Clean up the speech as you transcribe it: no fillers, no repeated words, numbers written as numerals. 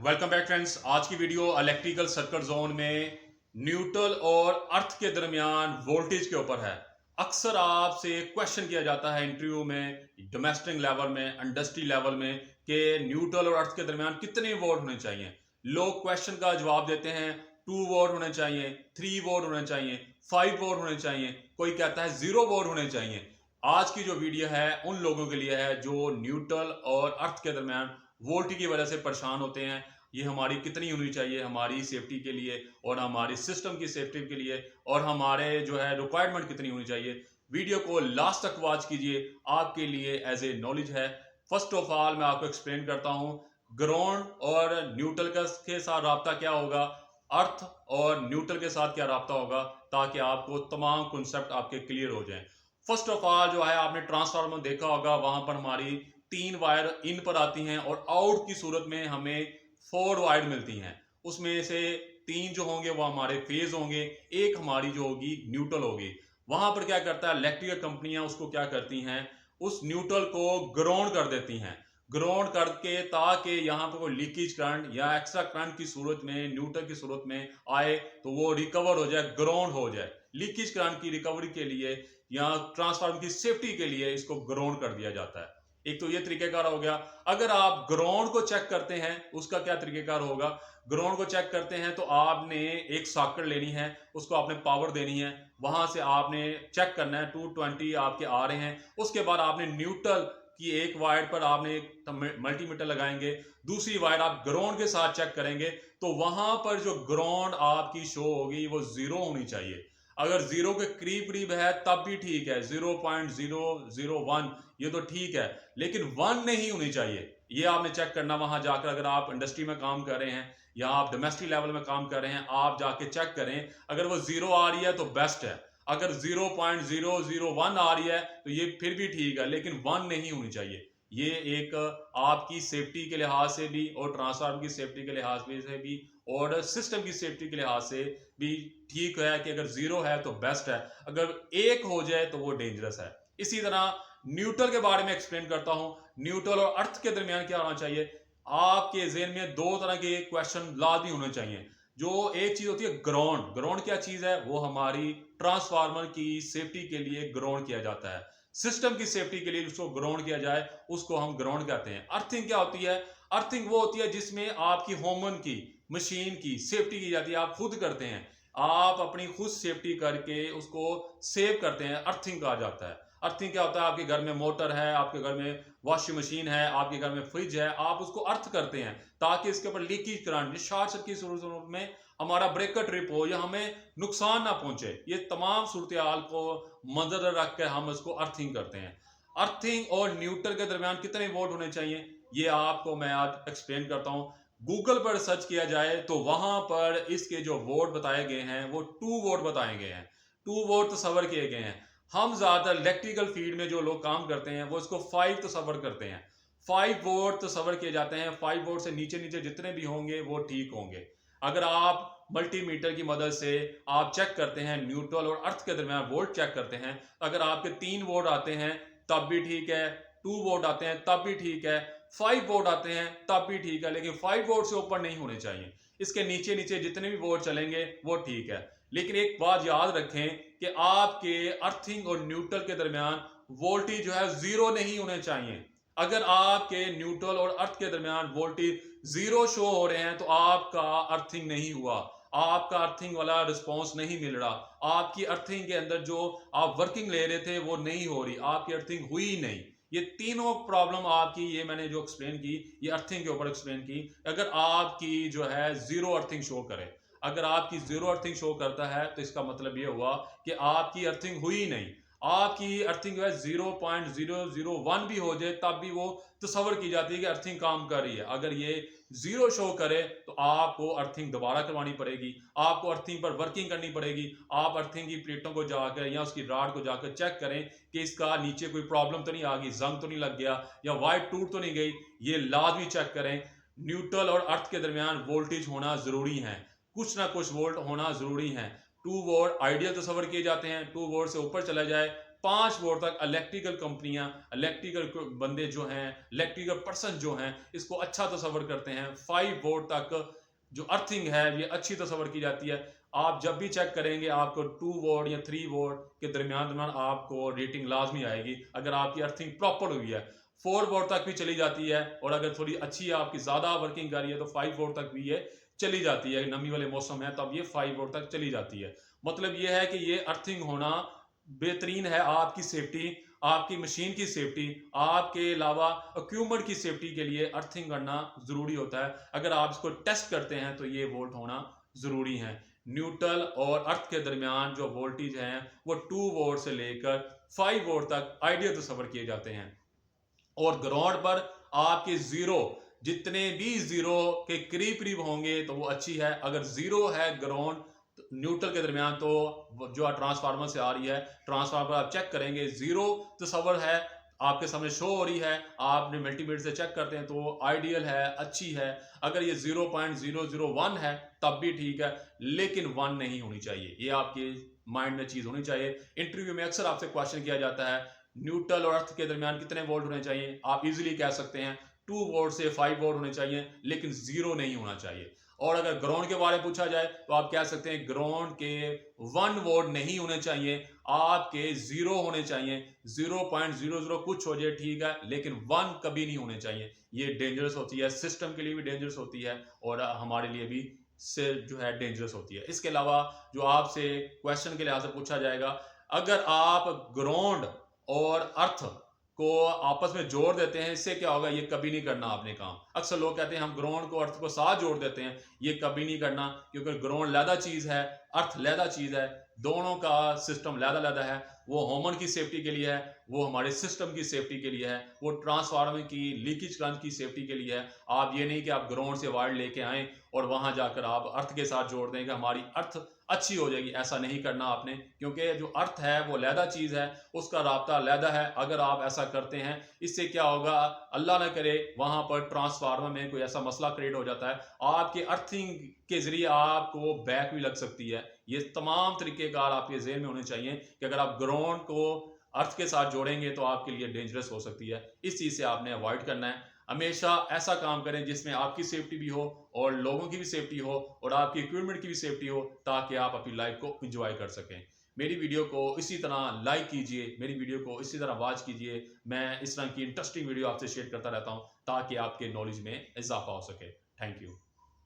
Welcome back friends. आज की video electrical circuit zone में न्यूट्रल और अर्थ के दरमियान वोल्टेज के ऊपर है। अक्सर आपसे क्वेश्चन किया जाता है इंटरव्यू में, डोमेस्टिक लेवल में, इंडस्ट्री लेवल में, कि न्यूट्रल और अर्थ के दरमियान कितने वोल्ट होने चाहिए। लोग क्वेश्चन का जवाब देते हैं 2 वोल्ट होने चाहिए, 3 वोल्ट होने चाहिए, 5 वोल्ट होने चाहिए, कोई कहता है 0 वोल्ट होने चाहिए। आज की जो वीडियो है उन लोगों के लिए है जो न्यूट्रल और अर्थ के दरमियान वोल्टेज की वजह से परेशान होते हैं। ये हमारी कितनी होनी चाहिए हमारी सेफ्टी के लिए और हमारी सिस्टम की सेफ्टी के लिए, और हमारे जो है रिक्वायरमेंट कितनी होनी चाहिए। वीडियो को लास्ट तक वॉच कीजिए, आपके लिए एज ए नॉलेज है। फर्स्ट ऑफ ऑल मैं आपको एक्सप्लेन करता हूँ ग्राउंड और न्यूट्रल के साथ रब्ता क्या होगा, अर्थ और न्यूट्रल के साथ क्या रब्ता होगा, ताकि आपको तमाम कॉन्सेप्ट आपके क्लियर हो जाएं। फर्स्ट ऑफ ऑल जो है आपने ट्रांसफार्मर देखा होगा, वहां पर हमारी 3 वायर इन पर आती हैं और आउट की सूरत में हमें 4 वायर मिलती हैं। उसमें से 3 जो होंगे वो हमारे फेज होंगे, एक हमारी जो होगी न्यूट्रल होगी। वहां पर क्या करता है इलेक्ट्रिकल कंपनियां, उसको क्या करती हैं, उस न्यूट्रल को ग्राउंड कर देती हैं। ग्राउंड करके ताकि यहाँ पर कोई लीकेज करंट या एक्स्ट्रा करंट की सूरत में, न्यूट्रल की सूरत में आए तो वो रिकवर हो जाए, ग्राउंड हो जाए। लीकेज करंट की रिकवरी के लिए या ट्रांसफार्मर की सेफ्टी के लिए इसको ग्राउंड कर दिया जाता है। एक तो ये तरीकेकार हो गया। अगर आप ग्राउंड को चेक करते हैं, उसका क्या तरीकेकार होगा, ग्राउंड को चेक करते हैं तो आपने एक सॉकेट लेनी है, उसको आपने पावर देनी है, वहां से आपने चेक करना है 220 आपके आ रहे हैं। उसके बाद आपने न्यूट्रल की एक वायर पर आपने एक मल्टीमीटर लगाएंगे, दूसरी वायर आप ग्राउंड के साथ चेक करेंगे तो वहां पर जो ग्राउंड आपकी शो होगी वो 0 होनी चाहिए। अगर 0 के करीब करीब है तब भी ठीक है, 0.001 ये तो ठीक है, लेकिन 1 नहीं होनी चाहिए। ये आपने चेक करना वहां जाकर। अगर आप इंडस्ट्री में काम कर रहे हैं या आप डोमेस्टिक लेवल में काम कर रहे हैं, आप जाके चेक करें। अगर वो 0 आ रही है तो बेस्ट है, अगर 0.001 आ रही है तो ये फिर भी ठीक है, लेकिन 1 नहीं होनी चाहिए। ये एक आपकी सेफ्टी के लिहाज से भी और ट्रांसफार्मर की सेफ्टी के लिहाज से भी और सिस्टम की सेफ्टी के लिहाज से भी ठीक है कि अगर 0 है तो बेस्ट है, अगर 1 हो जाए तो वो डेंजरस है। इसी तरह न्यूट्रल के बारे में एक्सप्लेन करता हूं। न्यूट्रल और अर्थ के दरमियान क्या होना चाहिए। आपके जेहन में 2 तरह के क्वेश्चन लाजमी होने चाहिए। जो एक चीज होती है ग्राउंड, ग्राउंड क्या चीज है, वो हमारी ट्रांसफार्मर की सेफ्टी के लिए ग्राउंड किया जाता है। सिस्टम की सेफ्टी के लिए उसको ग्राउंड किया जाए, उसको हम ग्राउंड कहते हैं। अर्थिंग क्या होती है, अर्थिंग वो होती है जिसमें आपकी ह्यूमन की, मशीन की सेफ्टी की जाती है, आप खुद करते हैं, आप अपनी खुद सेफ्टी करके उसको सेव करते हैं, अर्थिंग कहा जाता है। अर्थिंग क्या होता है, आपके घर में मोटर है, आपके घर में वॉशिंग मशीन है, आपके घर में फ्रिज है, आप उसको अर्थ करते हैं ताकि इसके ऊपर लीकेज करंट, शॉर्ट सर्किट की सूरत में हमारा ब्रेकर ट्रिप हो या हमें नुकसान ना पहुंचे। ये तमाम सूरत हाल को मद्देनजर रख कर हम इसको अर्थिंग करते हैं। अर्थिंग और न्यूट्रल के दरमियान कितने वोल्ट होने चाहिए, ये आपको मैं आज एक्सप्लेन करता हूं। गूगल पर सर्च किया जाए तो वहां पर इसके जो वोल्ट बताए गए हैं वो 2 वोल्ट बताए गए हैं। 2 वोल्ट तस्वर किए गए हैं। हम ज्यादातर इलेक्ट्रिकल फील्ड में जो लोग काम करते हैं वो इसको 5 तस्वर करते हैं। 5 वोल्ट तस्वर किए जाते हैं। 5 वोल्ट से नीचे नीचे जितने भी होंगे वो ठीक होंगे। अगर आप मल्टीमीटर की मदद से आप चेक करते हैं न्यूट्रल और अर्थ के दरमियान वोल्ट चेक करते हैं, अगर आपके 3 वोल्ट आते हैं तब भी ठीक है, 2 वोल्ट आते हैं तब भी ठीक है, 5 वोल्ट आते हैं तब भी ठीक है, लेकिन 5 वोल्ट से ऊपर नहीं होने चाहिए। इसके नीचे नीचे जितने भी वोल्ट चलेंगे वो ठीक है। लेकिन एक बात याद रखें कि आपके अर्थिंग और न्यूट्रल के दरमियान वोल्टेज जो है 0 नहीं होने चाहिए। अगर आपके न्यूट्रल और अर्थ के दरमियान वोल्टेज 0 शो हो रहे हैं तो आपका अर्थिंग नहीं हुआ, आपका अर्थिंग वाला रिस्पॉन्स नहीं मिल रहा, आपकी अर्थिंग के अंदर जो आप वर्किंग ले रहे थे वो नहीं हो रही, आपकी अर्थिंग हुई ही नहीं। ये तीनों प्रॉब्लम आपकी, ये मैंने जो एक्सप्लेन की ये अर्थिंग के ऊपर एक्सप्लेन की। अगर आपकी जो है 0 अर्थिंग शो करे, अगर आपकी 0 अर्थिंग शो करता है तो इसका मतलब ये हुआ कि आपकी अर्थिंग हुई नहीं। आपकी अर्थिंग जो है 0.001 भी हो जाए तब भी वो तस्वर की जाती है कि अर्थिंग काम कर रही है। अगर ये 0 शो करे तो आपको अर्थिंग दोबारा करवानी पड़ेगी, आपको अर्थिंग पर वर्किंग करनी पड़ेगी। आप अर्थिंग की प्लेटों को जाकर या उसकी राड को जाकर चेक करें कि इसका नीचे कोई प्रॉब्लम तो नहीं आ गई, जंग तो नहीं लग गया या वायर टूट तो नहीं गई, ये लाजमी चेक करें। न्यूट्रल और अर्थ के दरमियान वोल्टेज होना जरूरी है, कुछ ना कुछ वोल्ट होना जरूरी है। 2 वोल्ट आइडियल तस्वर किए जाते हैं, 2 वोल्ट से ऊपर चला जाए 5 वोल्ट तक इलेक्ट्रिकल कंपनियां, इलेक्ट्रिकल बंदे जो हैं, इलेक्ट्रिकल पर्सन जो हैं, इसको अच्छा तस्वर करते हैं। 5 वोल्ट तक जो अर्थिंग है ये अच्छी तस्वर की जाती है। आप जब भी चेक करेंगे आपको 2 वोल्ट या 3 वोल्ट के दरमियान आपको रेटिंग लाजमी आएगी अगर आपकी अर्थिंग प्रॉपर हुई है। 4 वोल्ट तक भी चली जाती है, और अगर थोड़ी अच्छी आपकी ज़्यादा वर्किंग कर रही है तो 5 वोल्ट तक भी ये चली जाती है। नमी वाले मौसम है तब ये 5 वोल्ट तक चली जाती है। मतलब ये है कि ये अर्थिंग होना बेहतरीन है आपकी सेफ्टी, आपकी मशीन की सेफ्टी, आपके अलावा इक्विपमेंट की सेफ्टी के लिए अर्थिंग करना ज़रूरी होता है। अगर आप इसको टेस्ट करते हैं तो ये वोल्ट होना ज़रूरी है। न्यूट्रल और अर्थ के दरमियान जो वोल्टेज हैं वो 2 वोल्ट से लेकर 5 वोल्ट तक आइडियल तस्वर किए जाते हैं। और ग्राउंड पर आपके ज़ीरो, जितने भी ज़ीरो के करीब करीब होंगे तो वो अच्छी है। अगर ज़ीरो है ग्राउंड न्यूट्रल के दरमियान तो जो ट्रांसफार्मर से आ रही है, ट्रांसफार्मर आप चेक करेंगे ज़ीरो तस्वर है, आपके सामने शो हो रही है, आपने मल्टीमीटर से चेक करते हैं तो आइडियल है, अच्छी है। अगर ये 0.001 है तब भी ठीक है, लेकिन 1 नहीं होनी चाहिए। ये आपके माइंड में चीज़ होनी चाहिए। इंटरव्यू में अक्सर आपसे क्वेश्चन किया जाता है न्यूट्रल और अर्थ के दरमियान कितने वोल्ट होने चाहिए। आप इजीली कह सकते हैं 2 वोल्ट से 5 वोल्ट होने चाहिए, लेकिन 0 नहीं होना चाहिए। और अगर ग्राउंड के बारे में पूछा जाए तो आप कह सकते हैं ग्राउंड के 1 वोल्ट नहीं होने चाहिए, आपके 0 होने चाहिए। 0.00 कुछ हो जाए ठीक है, लेकिन 1 कभी नहीं होने चाहिए। ये डेंजरस होती है, सिस्टम के लिए भी डेंजरस होती है और हमारे लिए भी से जो है डेंजरस होती है। इसके अलावा जो आपसे क्वेश्चन के लिहाज से पूछा जाएगा, अगर आप ग्राउंड और अर्थ को आपस में जोड़ देते हैं, इससे क्या होगा, ये कभी नहीं करना आपने काम। अक्सर लोग कहते हैं हम ग्राउंड को अर्थ को साथ जोड़ देते हैं, ये कभी नहीं करना, क्योंकि ग्राउंड लहदा चीज़ है, अर्थ लहदा चीज़ है, दोनों का सिस्टम लहदा लहदा है। वो ह्यूमन की सेफ्टी के लिए है, वो हमारे सिस्टम की सेफ्टी के लिए है, वो ट्रांसफार्मर की लीकेज करंट की सेफ्टी के लिए है। आप ये नहीं कि आप ग्राउंड से वायर लेके आएँ और वहाँ जाकर आप अर्थ के साथ जोड़ दें कि हमारी अर्थ अच्छी हो जाएगी। ऐसा नहीं करना आपने, क्योंकि जो अर्थ है वो लहदा चीज़ है, उसका राब्ता लहदा है। अगर आप ऐसा करते हैं, इससे क्या होगा, अल्लाह ना करे वहाँ पर ट्रांसफार्मर में कोई ऐसा मसला क्रिएट हो जाता है, आपके अर्थिंग के ज़रिए आपको बैक भी लग सकती है। ये तमाम तरीक़ेकार आपके ज़हन में होने चाहिए कि अगर आप ग्राउंड को अर्थ के साथ जोड़ेंगे तो आपके लिए डेंजरस हो सकती है। इस चीज़ से आपने अवॉइड करना है। हमेशा ऐसा काम करें जिसमें आपकी सेफ्टी भी हो और लोगों की भी सेफ्टी हो और आपकी इक्विपमेंट की भी सेफ्टी हो, ताकि आप अपनी लाइफ को एंजॉय कर सकें। मेरी वीडियो को इसी तरह लाइक कीजिए, मेरी वीडियो को इसी तरह वॉच कीजिए। मैं इस तरह की इंटरेस्टिंग वीडियो आपसे शेयर करता रहता हूं ताकि आपके नॉलेज में इजाफा हो सके। Thank you.